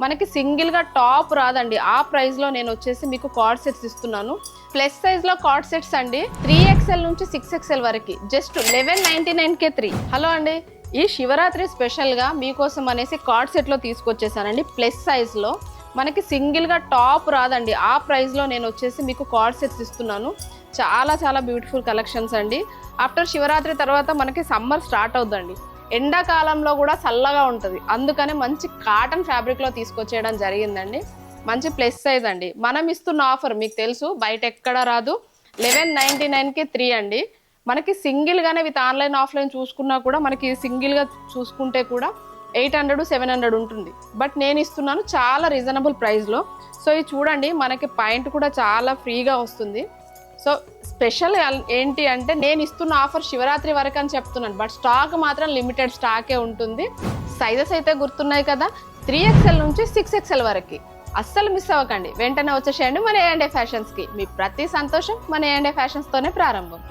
మనకి సింగిల్ గా టాప్ రాదండి. ఆ ప్రైస్ లో నేను వచ్చేసి మీకు కార్డ్ సెట్స్ ఇస్తున్నాను. ప్లస్ సైజ్ లో కార్డ్ సెట్స్ అండి 3XL నుంచి 6XL వరకు జస్ట్ 1199కే 3. హలో అండి, ఈ శివరాత్రి స్పెషల్ గా మీకోసం అనేసి కార్డ్ సెట్ లో తీసుకొచ్చేసానండి. ప్లస్ సైజ్ లో మనకి సింగిల్ గా టాప్ రాదండి. ఆ ప్రైస్ లో నేను వచ్చేసి మీకు కార్డ్ సెట్స్ ఇస్తున్నాను. చాలా చాలా బ్యూటిఫుల్ కలెక్షన్స్ అండి. ఆఫ్టర్ శివరాత్రి తర్వాత మనకి సమ్మర్ స్టార్ట్ అవుతుందండి. ఎండాకాలంలో కూడా చల్లగా ఉంటుంది, అందుకని మంచి కాటన్ ఫ్యాబ్రిక్ లో తీసుకొచ్చేయడం జరిగిందండి. మంచి ప్లస్ సైజ్ అండి. మనం ఇస్తున్న ఆఫర్ మీకు తెలుసు, బయట ఎక్కడ రాదు. 1199కి 3 అండి. మనకి సింగిల్ గానే విత్ ఆన్లైన్ ఆఫ్లైన్ చూసుకున్నా కూడా మనకి సింగిల్ గా చూసుకుంటే కూడా 800 700 ఉంటుంది. బట్ నేను ఇస్తున్నాను చాలా రీజనబుల్ ప్రైస్ లో. సో ఇది చూడండి, మనకి పాయింట్ కూడా చాలా ఫ్రీగా వస్తుంది. సో స్పెషల్ ఏంటి అంటే నేను ఇస్తున్న ఆఫర్ శివరాత్రి వరకు అని చెప్తున్నాను, బట్ స్టాక్ మాత్రం లిమిటెడ్ స్టాకే ఉంటుంది. సైజెస్ అయితే గుర్తున్నాయి కదా, 3XL నుంచి 6XL వరకు. అస్సలు మిస్ అవ్వకండి, వెంటనే వచ్చేసేయండి మన A&A ఫ్యాషన్స్ కి. మీ ప్రతి సంతోషం మన A&A ఫ్యాషన్స్ తోనే ప్రారంభం.